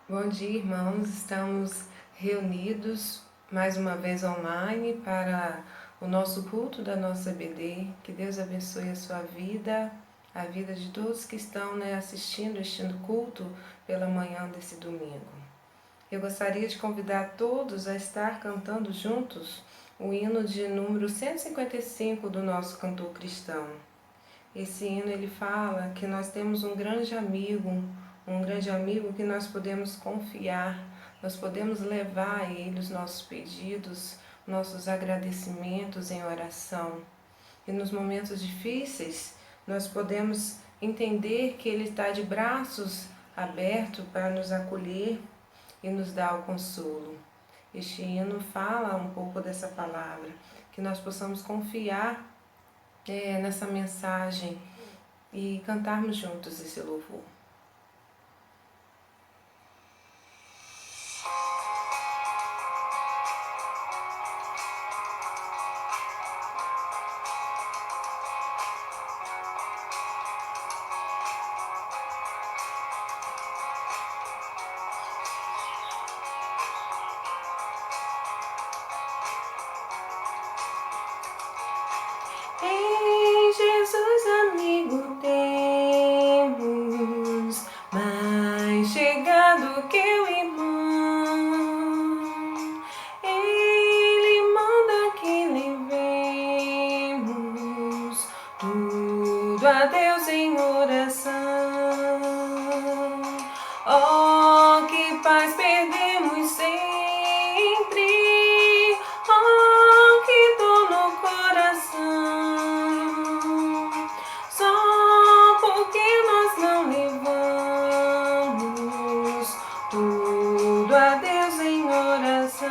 Bom dia, irmãos. Estamos reunidos mais uma vez online para o nosso culto da nossa EBD. Que Deus abençoe a sua vida, a vida de todos que estão assistindo este culto pela manhã desse domingo. Eu gostaria de convidar todos a estar cantando juntos o hino de número 155 do nosso cantor cristão. Esse hino ele fala que nós temos um grande amigo que nós podemos confiar, nós podemos levar a Ele os nossos pedidos, nossos agradecimentos em oração. E nos momentos difíceis, nós podemos entender que Ele está de braços abertos para nos acolher e nos dar o consolo. Este hino fala um pouco dessa palavra, que nós possamos confiar nessa mensagem e cantarmos juntos esse louvor. Em Jesus, amigo, temos mais chegado que o irmão. Ele manda que levemos tudo a Deus em oração. Oh, que paz perdemos sempre. Oh, que dor no coração. Só porque nós não levamos tudo a Deus em oração.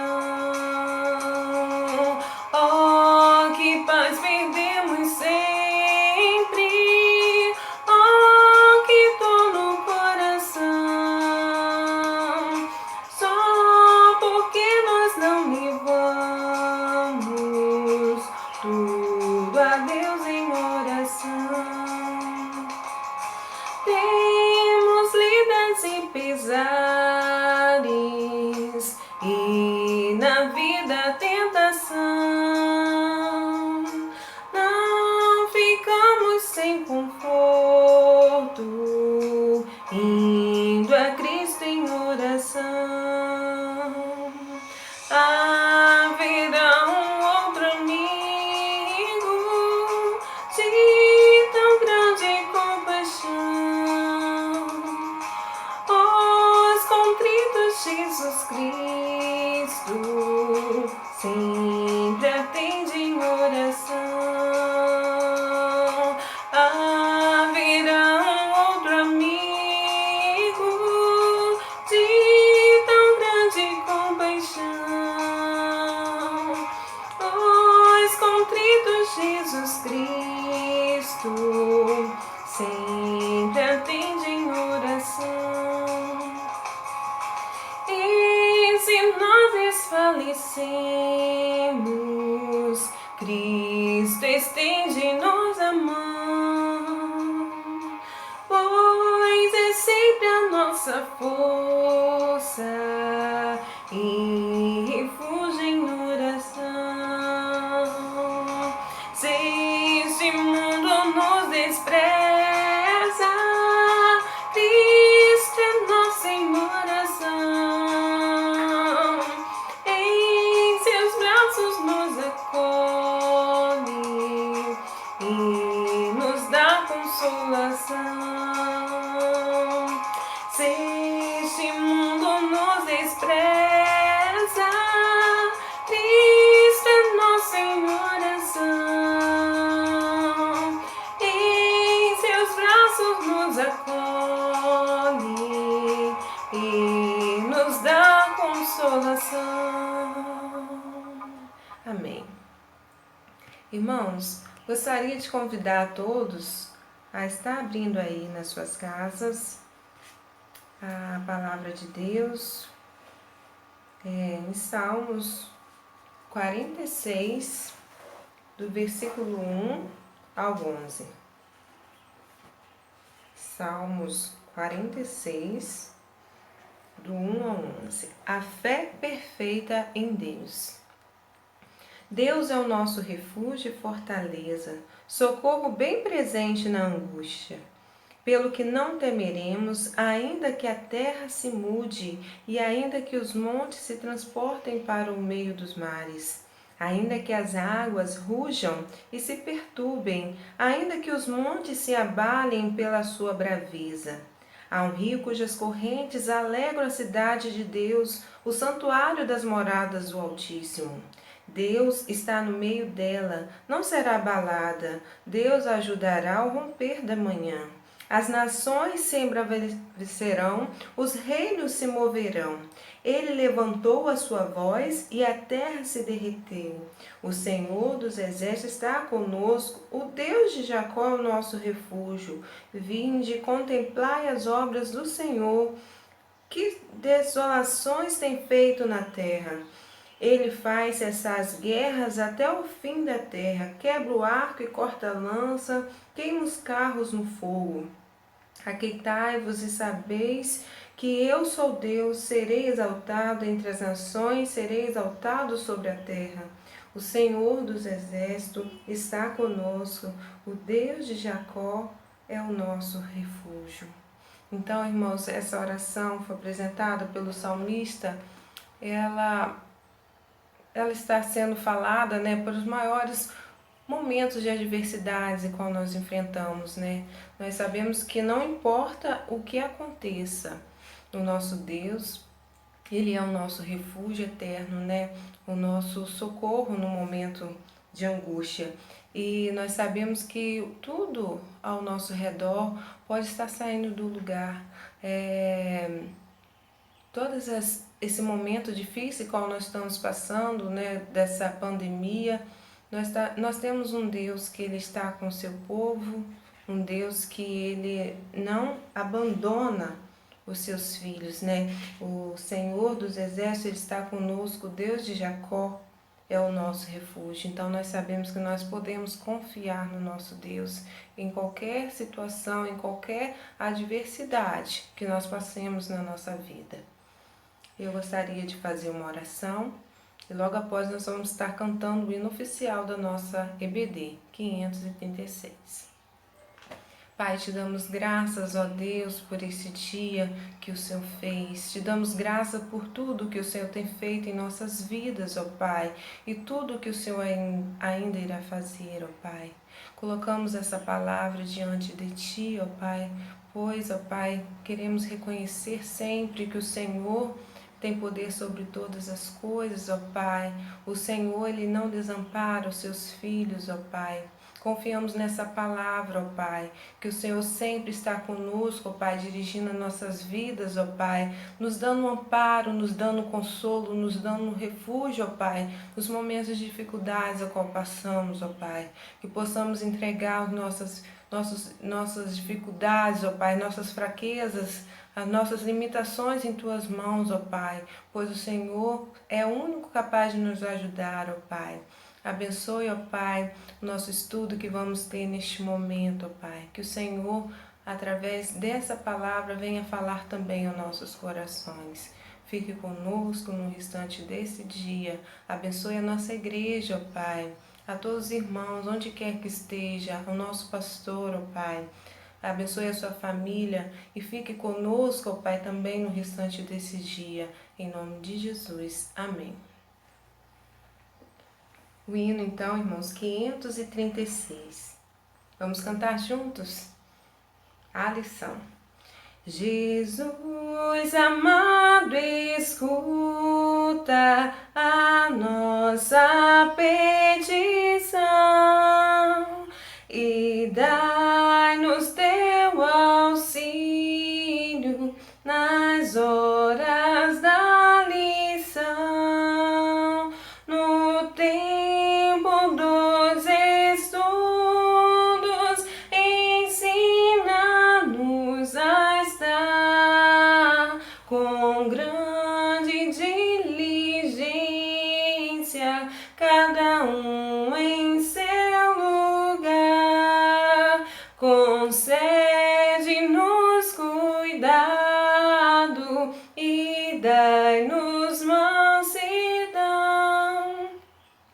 Oh, que paz perdemos sempre. Oh, que dor no coração. Só porque nós não levamos tudo a Deus em oração. Temos lidas e pesares e na vida tentação. Não ficamos sem conforto, indo a Cristo em oração. Haverá um outro amigo de tão grande compaixão. Os contritos Jesus Cristo sempre atende em oração. Haverá um outro amigo de tão grande compaixão. Os contritos Jesus Cristo sempre atende em oração. E se nós desfalecemos, Cristo estende-nos a mão, pois é sempre a nossa força e refúgio em oração. Se este mundo nos despreza, Cristo é nossa em oração. Em seus braços nos acolhe e nos dá consolação. Se este mundo nos despreza, Cristo é nosso em oração. Em seus braços nos acolhe e nos dá consolação. Amém. Irmãos, gostaria de convidar a todos a estar abrindo aí nas suas casas a palavra de Deus em Salmos 46, do versículo 1 ao 11. Salmos 46, do 1 ao 11. A fé perfeita em Deus. Deus é o nosso refúgio e fortaleza, socorro bem presente na angústia. Pelo que não temeremos, ainda que a terra se mude e ainda que os montes se transportem para o meio dos mares, ainda que as águas rujam e se perturbem, ainda que os montes se abalem pela sua braveza. Há um rio cujas correntes alegram a cidade de Deus, o santuário das moradas do Altíssimo. Deus está no meio dela, não será abalada. Deus a ajudará ao romper da manhã. As nações se embravrecerão, os reinos se moverão. Ele levantou a sua voz e a terra se derreteu. O Senhor dos exércitos está conosco, o Deus de Jacó é o nosso refúgio. Vinde, contemplai as obras do Senhor, que desolações tem feito na terra. Ele faz cessar as guerras até o fim da terra, quebra o arco e corta a lança, queima os carros no fogo. Aqueitai-vos e sabeis que eu sou Deus, serei exaltado entre as nações, serei exaltado sobre a terra. O Senhor dos exércitos está conosco, o Deus de Jacó é o nosso refúgio. Então, irmãos, essa oração foi apresentada pelo salmista, ela está sendo falada, pelos maiores momentos de adversidades em qual nós enfrentamos, Nós sabemos que não importa o que aconteça, o nosso Deus, Ele é o nosso refúgio eterno, O nosso socorro no momento de angústia. E nós sabemos que tudo ao nosso redor pode estar saindo do lugar. Esse momento difícil qual nós estamos passando, dessa pandemia, nós temos um Deus que Ele está com o seu povo, um Deus que Ele não abandona os seus filhos, O Senhor dos exércitos Ele está conosco, o Deus de Jacó é o nosso refúgio. Então nós sabemos que nós podemos confiar no nosso Deus em qualquer situação, em qualquer adversidade que nós passemos na nossa vida. Eu gostaria de fazer uma oração e logo após nós vamos estar cantando o hino oficial da nossa EBD 536. Pai, te damos graças, ó Deus, por esse dia que o Senhor fez. Te damos graça por tudo que o Senhor tem feito em nossas vidas, ó Pai, e tudo que o Senhor ainda irá fazer, ó Pai. Colocamos essa palavra diante de Ti, ó Pai, pois, ó Pai, queremos reconhecer sempre que o Senhor tem poder sobre todas as coisas, ó Pai. O Senhor, Ele não desampara os seus filhos, ó Pai. Confiamos nessa palavra, ó Pai, que o Senhor sempre está conosco, ó Pai, dirigindo as nossas vidas, ó Pai, nos dando um amparo, nos dando consolo, nos dando um refúgio, ó Pai, nos momentos de dificuldades a qual passamos, ó Pai, que possamos entregar nossas dificuldades, ó Pai, nossas fraquezas, as nossas limitações em Tuas mãos, ó Pai, pois o Senhor é o único capaz de nos ajudar, ó Pai. Abençoe, ó Pai, o nosso estudo que vamos ter neste momento, ó Pai. Que o Senhor, através dessa palavra, venha falar também aos nossos corações. Fique conosco no restante desse dia. Abençoe a nossa igreja, ó Pai. A todos os irmãos, onde quer que esteja, o nosso pastor, ó Pai. Abençoe a sua família e fique conosco, ó Pai, também no restante desse dia. Em nome de Jesus. Amém. O hino, então, irmãos, 536. Vamos cantar juntos? A lição. Jesus amado, escuta a nossa petição e dai-nos teu auxílio nas horas da lição, no tempo dos estudos, ensina-nos a estar com grande diligência, cada um em seu lugar. Concede-nos cuidado e dai-nos mansidão,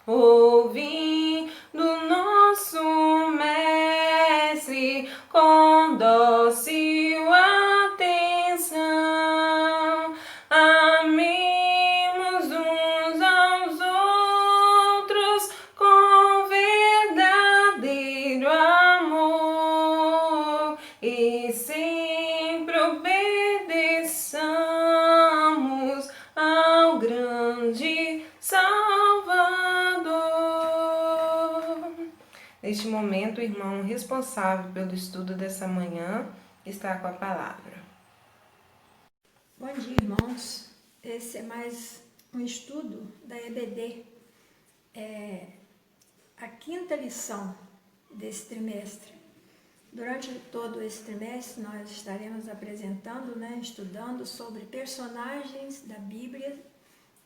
ouvindo nosso Mestre com dócil atenção. Amemos uns aos outros com verdadeiro amor e sempre obedeçamos ao grande Salvador. Neste momento, o irmão responsável pelo estudo dessa manhã está com a palavra. Bom dia, irmãos. Esse é mais um estudo da EBD. A quinta lição desse trimestre. Durante todo esse trimestre, nós estaremos apresentando, estudando sobre personagens da Bíblia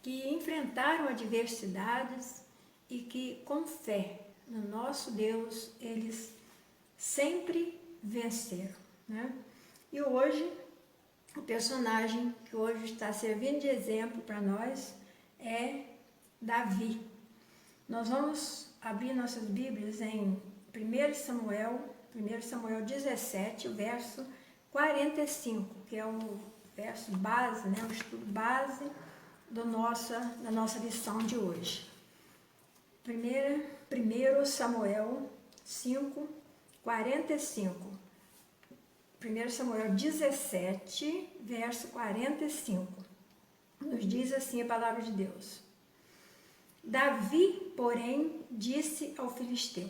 que enfrentaram adversidades e que, com fé no nosso Deus, eles sempre venceram. E hoje, o personagem que hoje está servindo de exemplo para nós é Davi. Nós vamos abrir nossas Bíblias em 1 Samuel 17, o verso 45, que é o verso base, o estudo base da nossa lição de hoje. 1 Samuel 5, 45. 1 Samuel 17, verso 45. Nos diz assim a palavra de Deus. Davi, porém, disse ao filisteu: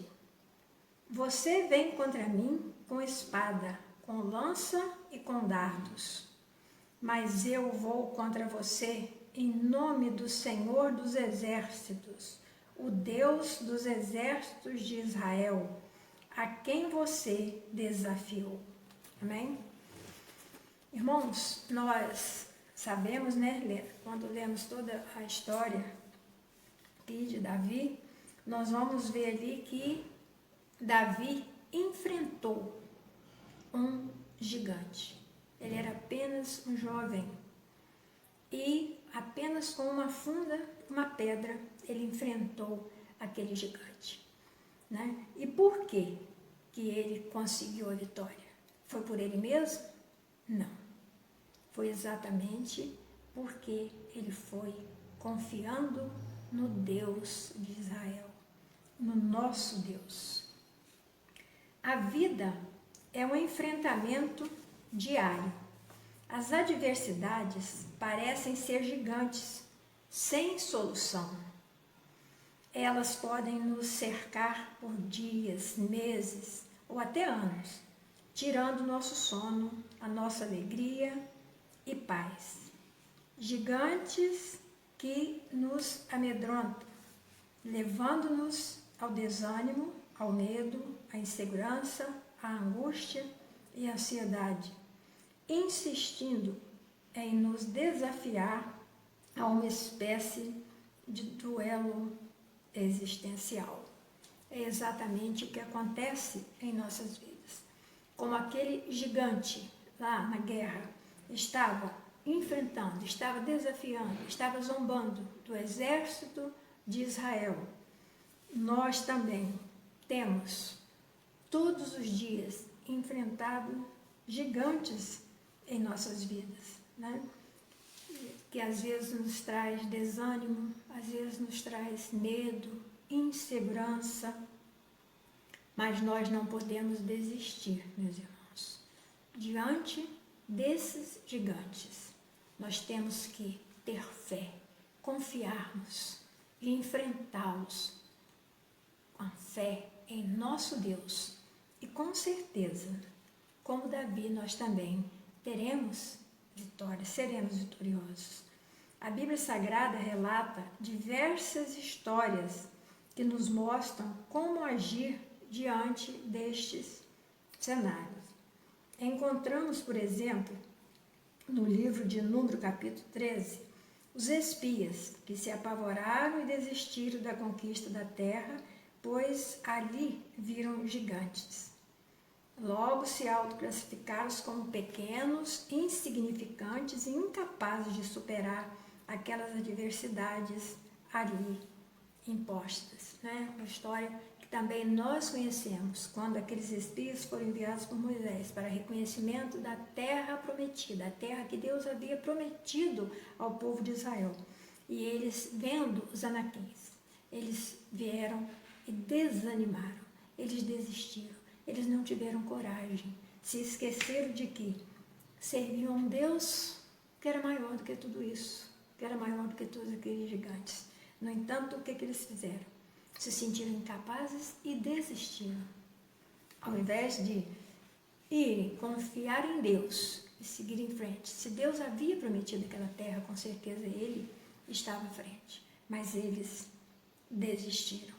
Você vem contra mim com espada, com lança e com dardos. Mas eu vou contra você em nome do Senhor dos Exércitos, o Deus dos exércitos de Israel, a quem você desafiou. Amém? Irmãos, nós sabemos, quando lemos toda a história aqui de Davi, nós vamos ver ali que Davi enfrentou um gigante. Ele era apenas um jovem e apenas com uma pedra, ele enfrentou aquele gigante. E por que ele conseguiu a vitória? Foi por ele mesmo? Não. Foi exatamente porque ele foi confiando no Deus de Israel, no nosso Deus. A vida é um enfrentamento diário. As adversidades parecem ser gigantes, sem solução. Elas podem nos cercar por dias, meses ou até anos, tirando nosso sono, a nossa alegria e paz. Gigantes que nos amedrontam, levando-nos ao desânimo, ao medo, à insegurança, à angústia e à ansiedade, insistindo em nos desafiar a uma espécie de duelo existencial. É exatamente o que acontece em nossas vidas. Como aquele gigante lá na guerra estava enfrentando, estava desafiando, estava zombando do exército de Israel, nós também temos todos os dias enfrentado gigantes em nossas vidas, que às vezes nos traz desânimo, às vezes nos traz medo, insegurança, mas nós não podemos desistir, meus irmãos. Diante desses gigantes, nós temos que ter fé, confiarmos e enfrentá-los com fé em nosso Deus. E com certeza, como Davi, nós também teremos vitória, seremos vitoriosos. A Bíblia Sagrada relata diversas histórias que nos mostram como agir diante destes cenários. Encontramos, por exemplo, no livro de Número, capítulo 13, os espias que se apavoraram e desistiram da conquista da terra, pois ali viram gigantes. Logo se autoclassificaram como pequenos, insignificantes e incapazes de superar aquelas adversidades ali impostas, né? Uma história que também nós conhecemos, quando aqueles espias foram enviados por Moisés para reconhecimento da terra prometida, a terra que Deus havia prometido ao povo de Israel. E eles, vendo os anaquins, eles vieram e desanimaram, eles desistiram, eles não tiveram coragem, se esqueceram de que serviam a um Deus que era maior do que tudo isso, que era maior do que todos aqueles gigantes. No entanto, o que eles fizeram? Se sentiram incapazes e desistiram. Ao invés de irem confiar em Deus e seguir em frente. Se Deus havia prometido aquela terra, com certeza Ele estava à frente. Mas eles desistiram.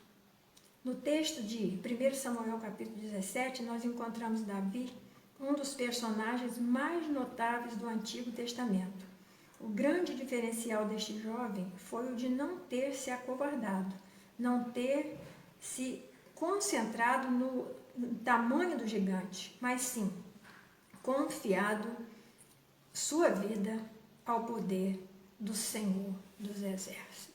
No texto de 1 Samuel capítulo 17, nós encontramos Davi, um dos personagens mais notáveis do Antigo Testamento. O grande diferencial deste jovem foi o de não ter se acovardado, não ter se concentrado no tamanho do gigante, mas sim confiado sua vida ao poder do Senhor dos Exércitos.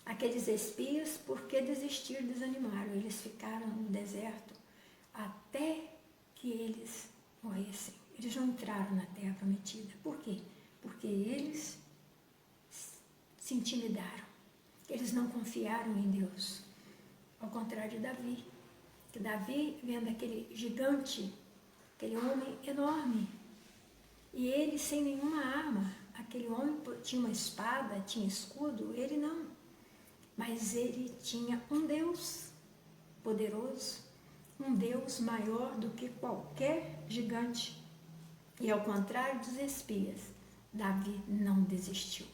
Aqueles espias, por que desistir, desanimaram? Eles ficaram no deserto até que eles morressem. Eles não entraram na terra prometida. Por quê? Porque eles se intimidaram. Eles não confiaram em Deus. Ao contrário de Davi. Que Davi, vendo aquele gigante, aquele homem enorme, e ele sem nenhuma arma, aquele homem tinha uma espada, tinha escudo, ele não. Mas ele tinha um Deus poderoso, um Deus maior do que qualquer gigante. E ao contrário dos espias, Davi não desistiu.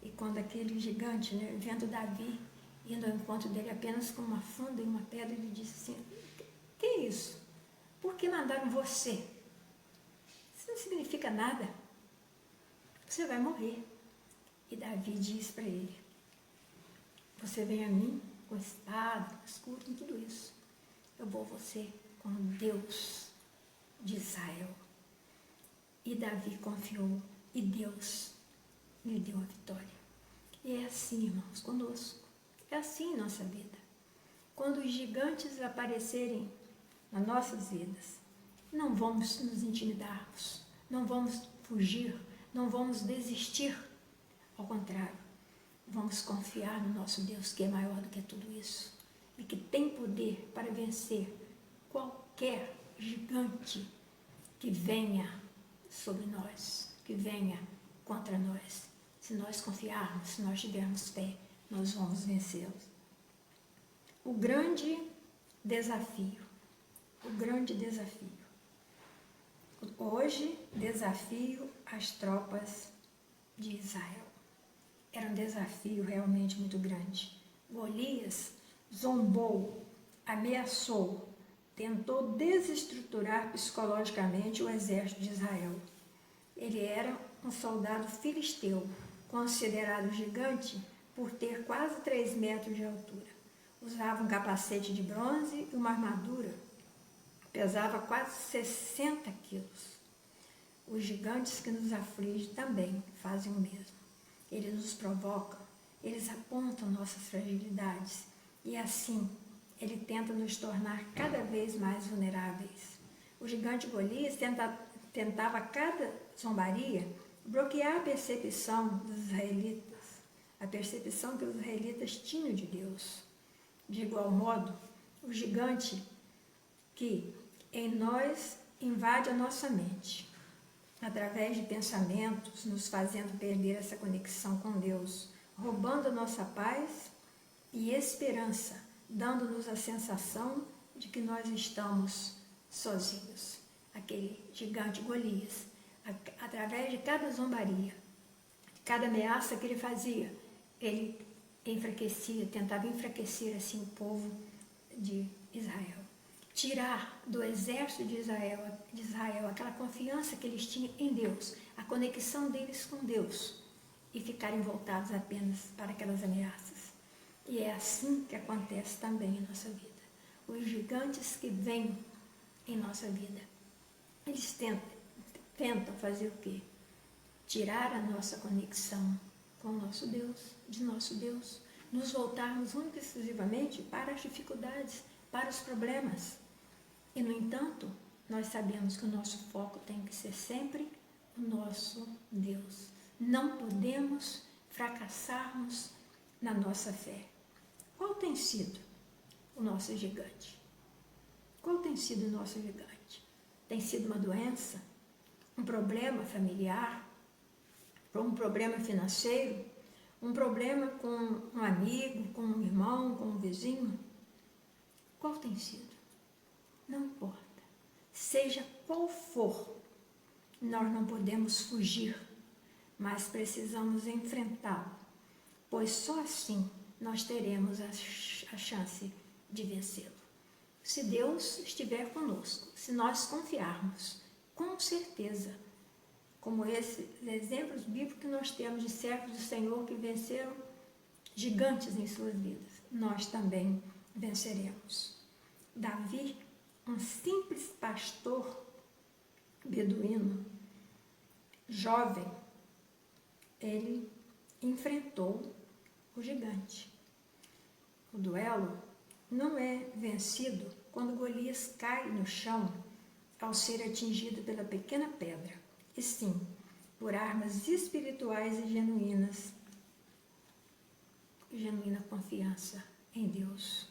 E quando aquele gigante, né, vendo Davi, indo ao encontro dele apenas com uma funda e uma pedra, ele disse assim: que é isso? Por que mandaram você? Isso não significa nada. Você vai morrer. E Davi diz para ele: você vem a mim com espada, com escudo, com tudo isso. Eu vou a você com Deus de Israel. E Davi confiou e Deus lhe deu a vitória. E é assim, irmãos, conosco. É assim em nossa vida. Quando os gigantes aparecerem nas nossas vidas, não vamos nos intimidarmos, não vamos fugir, não vamos desistir. Ao contrário, vamos confiar no nosso Deus, que é maior do que tudo isso e que tem poder para vencer qualquer gigante que venha sobre nós, que venha contra nós. Se nós confiarmos, se nós tivermos fé, nós vamos vencê-los. O grande desafio. Hoje, desafio às tropas de Israel. Era um desafio realmente muito grande. Golias zombou, ameaçou, tentou desestruturar psicologicamente o exército de Israel. Ele era um soldado filisteu, considerado gigante por ter quase 3 metros de altura. Usava um capacete de bronze e uma armadura. Pesava quase 60 quilos. Os gigantes que nos afligem também fazem o mesmo. Eles nos provocam, eles apontam nossas fragilidades e assim ele tenta nos tornar cada vez mais vulneráveis. O gigante Golias tentava a cada zombaria bloquear a percepção dos israelitas, a percepção que os israelitas tinham de Deus. De igual modo, o gigante que em nós invade a nossa mente, através de pensamentos, nos fazendo perder essa conexão com Deus, roubando a nossa paz e esperança, dando-nos a sensação de que nós estamos sozinhos. Aquele gigante Golias, através de cada zombaria, de cada ameaça que ele fazia, ele enfraquecia, tentava enfraquecer assim o povo de Israel. Tirar do exército de Israel aquela confiança que eles tinham em Deus, a conexão deles com Deus, e ficarem voltados apenas para aquelas ameaças. E é assim que acontece também em nossa vida. Os gigantes que vêm em nossa vida. Eles tentam fazer o quê? Tirar a nossa conexão com o nosso Deus, de nosso Deus, nos voltarmos única e exclusivamente para as dificuldades, para os problemas. E, no entanto, nós sabemos que o nosso foco tem que ser sempre o nosso Deus. Não podemos fracassarmos na nossa fé. Qual tem sido o nosso gigante? Qual tem sido o nosso gigante? Tem sido uma doença? Um problema familiar? Um problema financeiro? Um problema com um amigo, com um irmão, com um vizinho? Qual tem sido? Não importa. Seja qual for, nós não podemos fugir, mas precisamos enfrentá-lo, pois só assim nós teremos a chance de vencê-lo. Se Deus estiver conosco, se nós confiarmos, com certeza, como esses exemplos bíblicos que nós temos de servos do Senhor que venceram gigantes em suas vidas, nós também venceremos. Davi, um simples pastor beduíno, jovem, ele enfrentou o gigante. O duelo não é vencido quando Golias cai no chão ao ser atingido pela pequena pedra, e sim por armas espirituais e genuína confiança em Deus.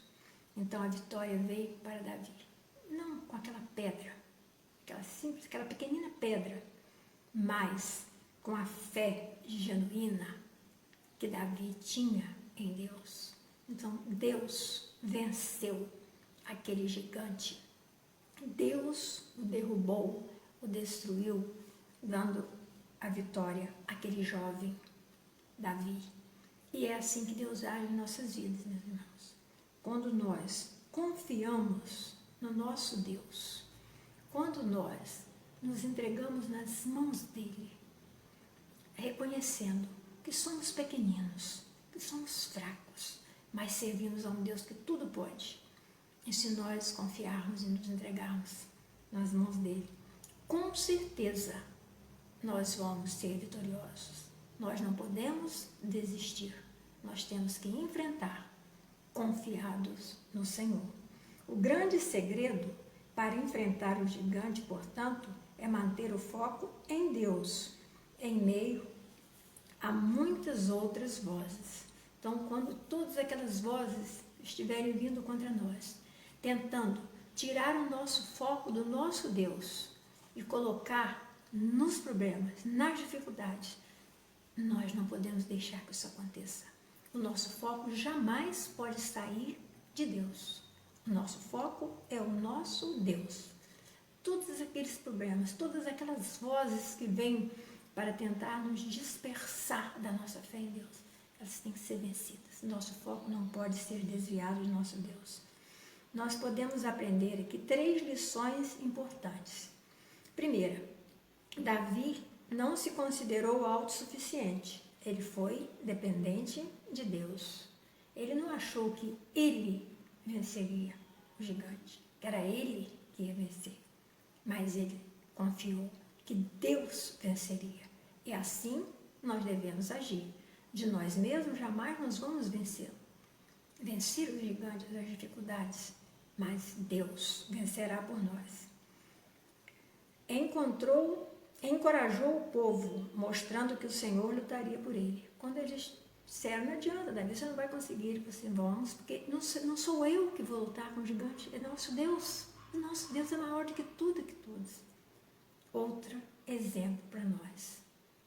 Então a vitória veio para Davi, não com aquela pedra, aquela pequenina pedra, mas com a fé genuína que Davi tinha em Deus. Então Deus venceu aquele gigante. Deus o derrubou, o destruiu, dando a vitória àquele jovem Davi. E é assim que Deus age em nossas vidas, meus irmãos. Quando nós confiamos no nosso Deus, quando nós nos entregamos nas mãos dele, reconhecendo que somos pequeninos, que somos fracos, mas servimos a um Deus que tudo pode. E se nós confiarmos e nos entregarmos nas mãos dele, com certeza nós vamos ser vitoriosos. Nós não podemos desistir, nós temos que enfrentar, confiados no Senhor. O grande segredo para enfrentar o gigante, portanto, é manter o foco em Deus, em meio a muitas outras vozes. Então, quando todas aquelas vozes estiverem vindo contra nós, tentando tirar o nosso foco do nosso Deus e colocar nos problemas, nas dificuldades, nós não podemos deixar que isso aconteça. O nosso foco jamais pode sair de Deus. O nosso foco é o nosso Deus. Todos aqueles problemas, todas aquelas vozes que vêm para tentar nos dispersar da nossa fé em Deus, elas têm que ser vencidas. Nosso foco não pode ser desviado de nosso Deus. Nós podemos aprender aqui 3 lições importantes. Primeira, Davi não se considerou autossuficiente. Ele foi dependente de Deus. Ele não achou que ele venceria o gigante, que era ele que ia vencer. Mas ele confiou que Deus venceria. E assim nós devemos agir. De nós mesmos jamais nós vamos vencê-lo. Vencer os gigantes, as dificuldades, mas Deus vencerá por nós. Encorajou o povo, mostrando que o Senhor lutaria por ele. Quando eles disseram, não adianta, Davi, você não vai conseguir. Ele falou assim, vamos, porque não sou eu que vou lutar com o gigante, é nosso Deus. O nosso Deus é maior do que tudo e que todos. Outro exemplo para nós.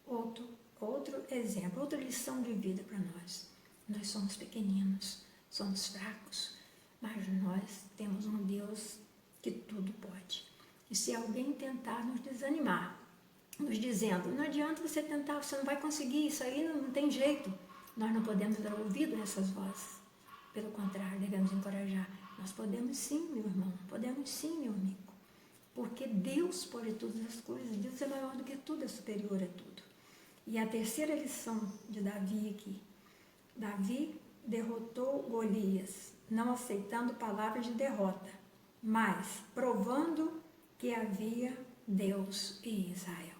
Outro exemplo, outra lição de vida para nós. Nós somos pequeninos, somos fracos, mas nós temos um Deus que tudo pode. E se alguém tentar nos desanimar, nos dizendo, não adianta você tentar, você não vai conseguir, isso aí não tem jeito, nós não podemos dar ouvido a essas vozes. Pelo contrário, devemos encorajar. Nós podemos sim, meu irmão, podemos sim, meu amigo, porque Deus pode todas as coisas, Deus é maior do que tudo, é superior a tudo. E a terceira lição de Davi aqui, Davi derrotou Golias, não aceitando palavras de derrota, mas provando que havia Deus em Israel.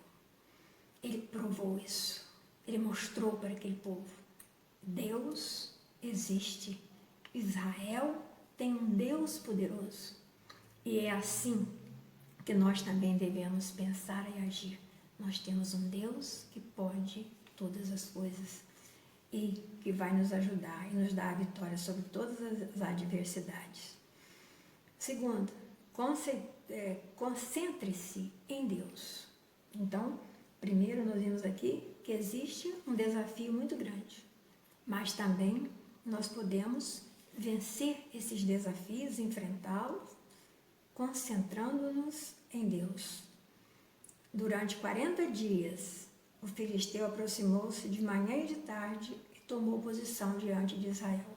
Ele provou isso, ele mostrou para aquele povo: Deus existe, Israel tem um Deus poderoso. E é assim que nós também devemos pensar e agir. Nós temos um Deus que pode todas as coisas e que vai nos ajudar e nos dar a vitória sobre todas as adversidades. Segundo, concentre-se em Deus. Então, primeiro nós vimos aqui que existe um desafio muito grande, mas também nós podemos vencer esses desafios, enfrentá-los, concentrando-nos em Deus. Durante 40 dias, o filisteu aproximou-se de manhã e de tarde e tomou posição diante de Israel.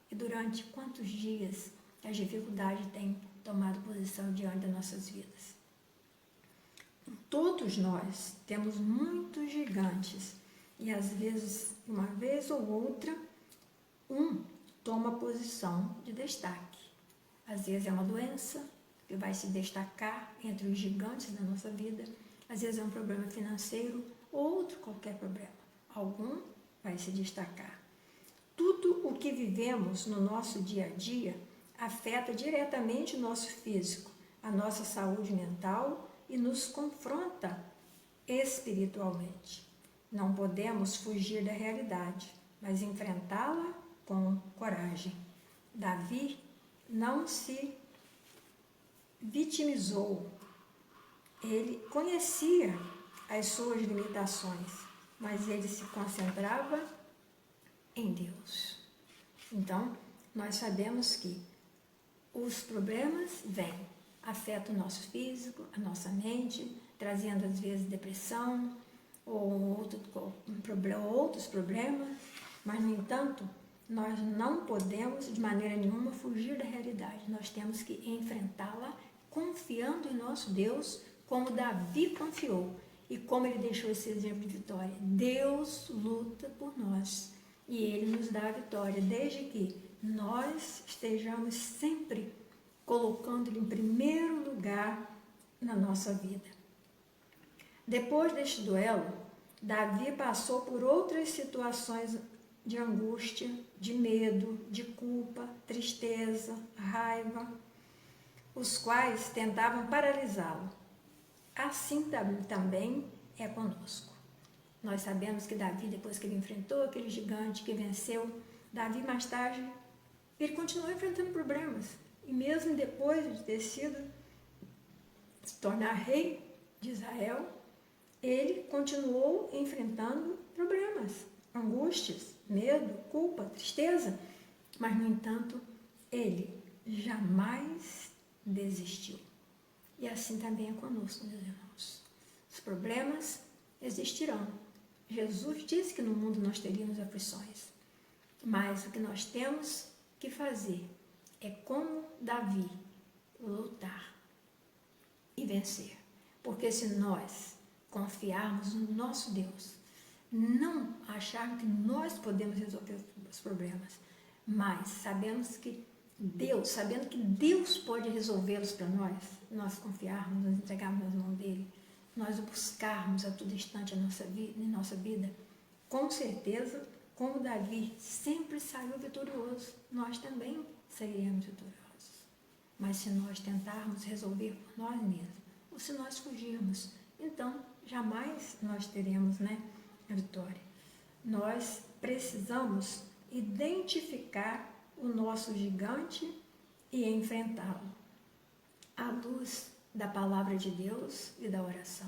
E durante quantos dias a dificuldade tem tomado posição diante das nossas vidas? Todos nós temos muitos gigantes e às vezes, uma vez ou outra, um toma posição de destaque. Às vezes é uma doença que vai se destacar entre os gigantes da nossa vida, às vezes é um problema financeiro, outro qualquer problema. Algum vai se destacar. Tudo o que vivemos no nosso dia a dia afeta diretamente o nosso físico, a nossa saúde mental e nos confronta espiritualmente. Não podemos fugir da realidade, mas enfrentá-la com coragem. Davi não se vitimizou. Ele conhecia as suas limitações, mas ele se concentrava em Deus. Então, nós sabemos que os problemas vêm, afetam o nosso físico, a nossa mente, trazendo às vezes depressão ou outros problemas, mas no entanto, nós não podemos de maneira nenhuma fugir da realidade. Nós temos que enfrentá-la confiando em nosso Deus, como Davi confiou e como ele deixou esse exemplo de vitória. Deus luta por nós e ele nos dá a vitória, desde que nós estejamos sempre colocando-lhe em primeiro lugar na nossa vida. Depois deste duelo, Davi passou por outras situações de angústia, de medo, de culpa, tristeza, raiva, os quais tentavam paralisá-lo. Assim também é conosco. Nós sabemos que Davi, depois que ele enfrentou aquele gigante que venceu, Davi mais tarde, ele continuou enfrentando problemas. E mesmo depois de ter sido se tornar rei de Israel, ele continuou enfrentando problemas, angústias, medo, culpa, tristeza. Mas, no entanto, ele jamais desistiu. E assim também é conosco, meus irmãos. Os problemas existirão. Jesus disse que no mundo nós teríamos aflições. Mas o que nós temos que fazer é, como Davi, lutar e vencer. Porque se nós confiarmos no nosso Deus, não acharmos que nós podemos resolver os problemas, mas sabendo que Deus pode resolvê-los para nós confiarmos, nos entregarmos nas mãos dele, nós o buscarmos a todo instante em nossa vida, com certeza, como Davi sempre saiu vitorioso, nós também sairemos vitoriosos. Mas se nós tentarmos resolver por nós mesmos, ou se nós fugirmos, então jamais nós teremos, a vitória. Nós precisamos identificar o nosso gigante e enfrentá-lo à luz da palavra de Deus e da oração.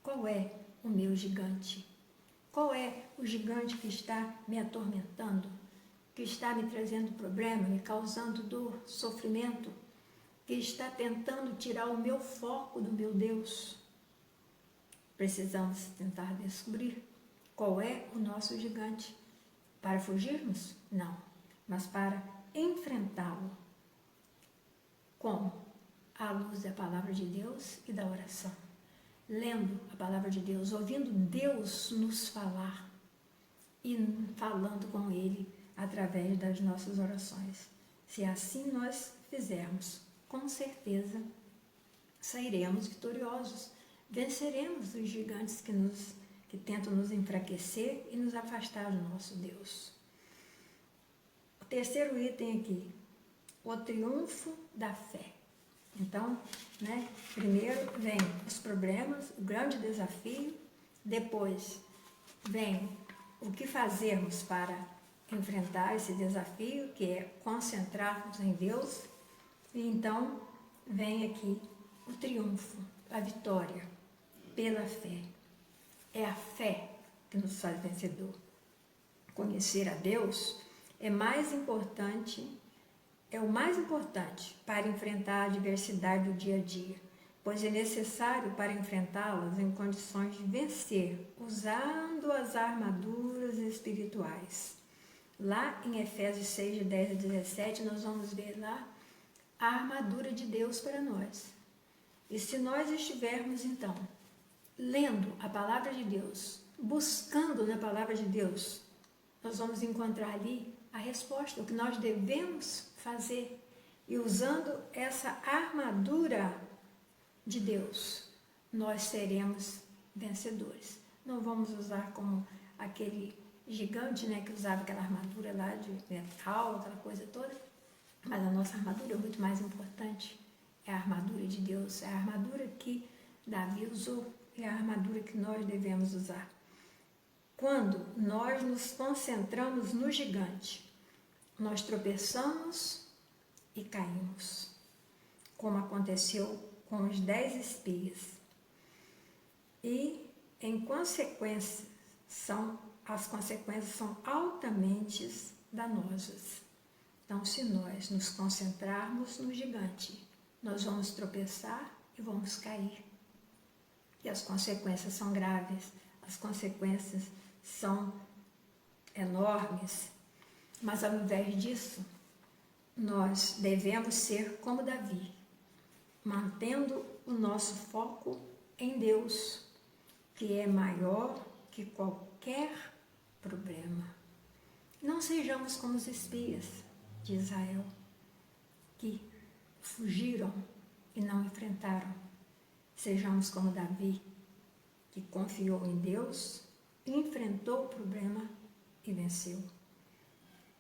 Qual é o meu gigante? Qual é o gigante que está me atormentando, que está me trazendo problema, me causando dor, sofrimento, que está tentando tirar o meu foco do meu Deus? Precisamos tentar descobrir qual é o nosso gigante. Para fugirmos? Não, mas para enfrentá-lo. Como? À luz da palavra de Deus e da oração. Lendo a palavra de Deus, ouvindo Deus nos falar e falando com Ele através das nossas orações. Se assim nós fizermos, com certeza sairemos vitoriosos. Venceremos os gigantes que tentam nos enfraquecer e nos afastar do nosso Deus. O terceiro item aqui, o triunfo da fé. Então, primeiro vem os problemas, o grande desafio, depois vem o que fazermos para enfrentar esse desafio, que é concentrarmos em Deus, e então vem aqui o triunfo, a vitória pela fé. É a fé que nos faz vencedor. Conhecer a Deus é o mais importante para enfrentar a adversidade do dia a dia, pois é necessário para enfrentá-las em condições de vencer, usando as armaduras espirituais. Lá em Efésios 6, de 10 a 17, nós vamos ver lá a armadura de Deus para nós. E se nós estivermos, então, lendo a palavra de Deus, buscando na palavra de Deus, nós vamos encontrar ali a resposta, o que nós devemos fazer. E usando essa armadura de Deus, nós seremos vencedores. Não vamos usar como aquele gigante, que usava aquela armadura lá de metal, aquela coisa toda, mas a nossa armadura é muito mais importante. É a armadura de Deus, é a armadura que Davi usou, é a armadura que nós devemos usar. Quando nós nos concentramos no gigante, nós tropeçamos e caímos, como aconteceu com os 10 espias. E, em consequência, as consequências são altamente danosas. Então, se nós nos concentrarmos no gigante, nós vamos tropeçar e vamos cair. E as consequências são graves, as consequências são enormes. Mas, ao invés disso, nós devemos ser como Davi, mantendo o nosso foco em Deus, que é maior que qualquer problema. Não sejamos como os espias de Israel, que fugiram e não enfrentaram. Sejamos como Davi, que confiou em Deus, enfrentou o problema e venceu.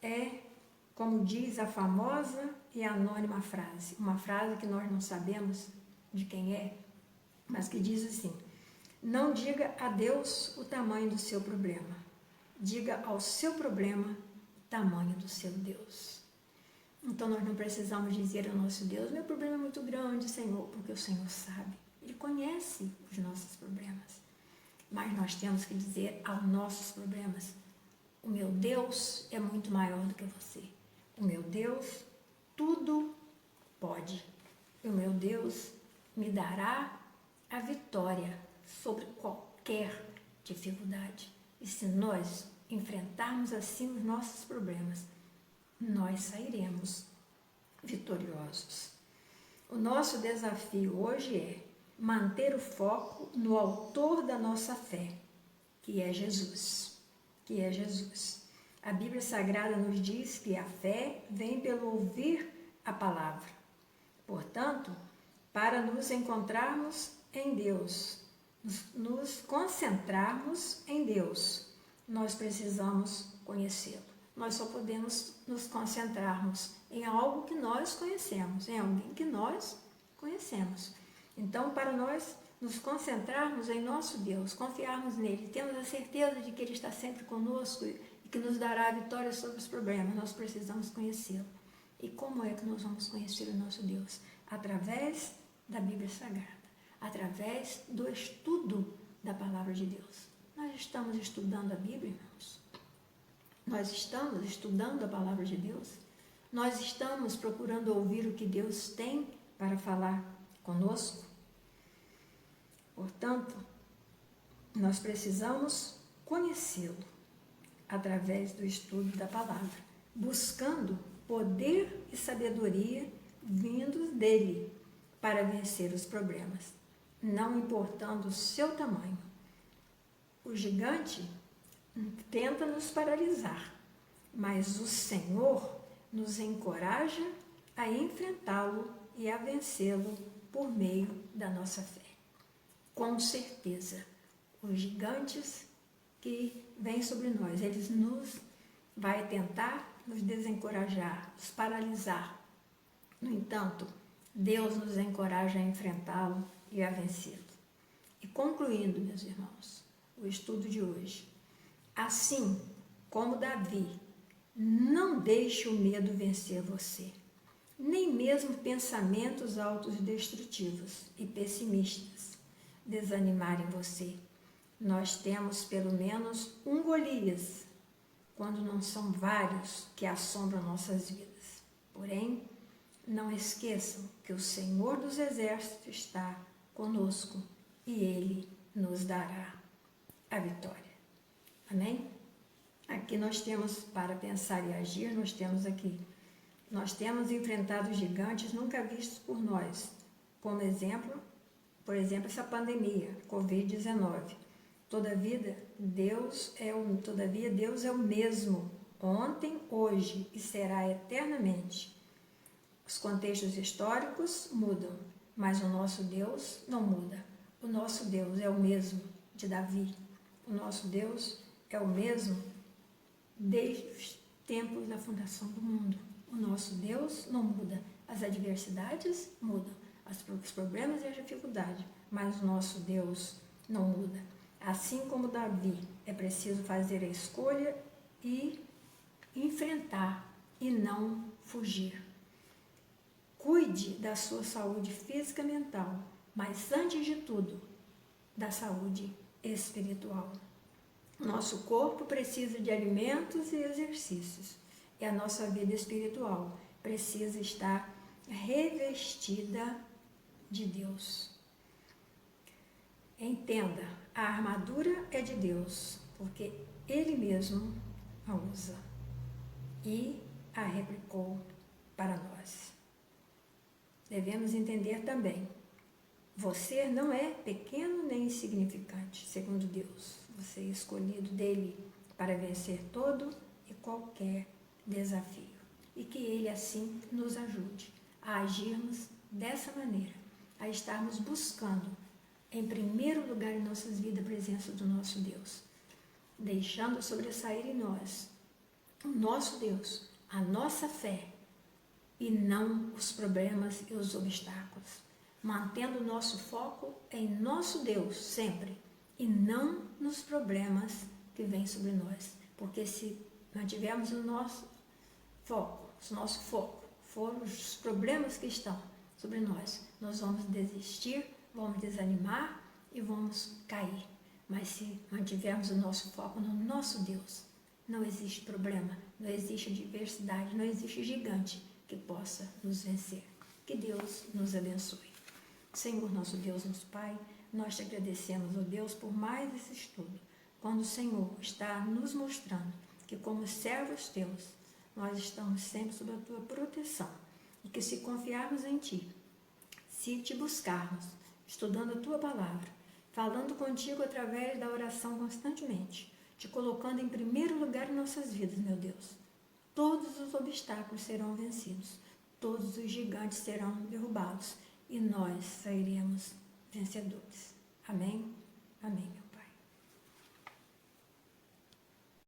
É como diz a famosa e anônima frase, uma frase que nós não sabemos de quem é, mas que diz assim: não diga a Deus o tamanho do seu problema, diga ao seu problema o tamanho do seu Deus. Então nós não precisamos dizer ao nosso Deus: meu problema é muito grande, Senhor, porque o Senhor sabe, Ele conhece os nossos problemas. Mas nós temos que dizer aos nossos problemas: o meu Deus é muito maior do que você. O meu Deus tudo pode. E o meu Deus me dará a vitória sobre qualquer dificuldade. E se nós enfrentarmos assim os nossos problemas, nós sairemos vitoriosos. O nosso desafio hoje é manter o foco no autor da nossa fé, que é Jesus. A Bíblia Sagrada nos diz que a fé vem pelo ouvir a palavra. Portanto, para nos encontrarmos em Deus, nos concentrarmos em Deus, nós precisamos conhecê-lo. Nós só podemos nos concentrarmos em algo que nós conhecemos, em alguém que nós conhecemos. Então, para nós nos concentrarmos em nosso Deus, confiarmos nele, temos a certeza de que ele está sempre conosco e que nos dará a vitória sobre os problemas, nós precisamos conhecê-lo. E como é que nós vamos conhecer o nosso Deus? Através da Bíblia Sagrada, através do estudo da Palavra de Deus. Nós estamos estudando a Bíblia, irmãos? Nós estamos estudando a Palavra de Deus? Nós estamos procurando ouvir o que Deus tem para falar conosco? Portanto, nós precisamos conhecê-lo através do estudo da palavra, buscando poder e sabedoria vindos dele para vencer os problemas, não importando o seu tamanho. O gigante tenta nos paralisar, mas o Senhor nos encoraja a enfrentá-lo e a vencê-lo por meio da nossa fé. Com certeza, os gigantes que vêm sobre nós, eles vai tentar nos desencorajar, nos paralisar. No entanto, Deus nos encoraja a enfrentá-lo e a vencê-lo. E concluindo, meus irmãos, o estudo de hoje. Assim como Davi, não deixe o medo vencer você, nem mesmo pensamentos autodestrutivos e pessimistas desanimarem você. Nós temos pelo menos um Golias, quando não são vários que assombram nossas vidas. Porém, não esqueçam que o Senhor dos Exércitos está conosco e Ele nos dará a vitória. Amém? Aqui nós temos, para pensar e agir, nós temos enfrentado gigantes nunca vistos por nós, como exemplo, por exemplo, essa pandemia, Covid-19. Todavia, Deus é o mesmo, ontem, hoje e será eternamente. Os contextos históricos mudam, mas o nosso Deus não muda. O nosso Deus é o mesmo de Davi. O nosso Deus é o mesmo desde os tempos da fundação do mundo. O nosso Deus não muda. As adversidades mudam, os problemas e as dificuldades, mas o nosso Deus não muda. Assim como Davi, é preciso fazer a escolha e enfrentar e não fugir. Cuide da sua saúde física e mental, mas antes de tudo, da saúde espiritual. Nosso corpo precisa de alimentos e exercícios, e a nossa vida espiritual precisa estar revestida de Deus. Entenda, a armadura é de Deus, porque Ele mesmo a usa e a replicou para nós. Devemos entender também, você não é pequeno nem insignificante, segundo Deus. Você é escolhido dele para vencer todo e qualquer desafio. E que Ele assim nos ajude a agirmos dessa maneira, a estarmos buscando, em primeiro lugar em nossas vidas, a presença do nosso Deus, deixando sobressair em nós o nosso Deus, a nossa fé, e não os problemas e os obstáculos, mantendo o nosso foco em nosso Deus sempre, e não nos problemas que vêm sobre nós, porque se mantivermos o nosso foco for os problemas que estão sobre nós, nós vamos desistir, vamos desanimar e vamos cair. Mas se mantivermos o nosso foco no nosso Deus, não existe problema, não existe adversidade, não existe gigante que possa nos vencer. Que Deus nos abençoe. Senhor, nosso Deus, nosso Pai, nós te agradecemos, ó Deus, por mais esse estudo, quando o Senhor está nos mostrando que, como servos teus, nós estamos sempre sob a tua proteção e que, se confiarmos em ti, se te buscarmos, estudando a tua palavra, falando contigo através da oração constantemente, te colocando em primeiro lugar em nossas vidas, meu Deus, todos os obstáculos serão vencidos, todos os gigantes serão derrubados e nós sairemos vencedores. Amém? Amém.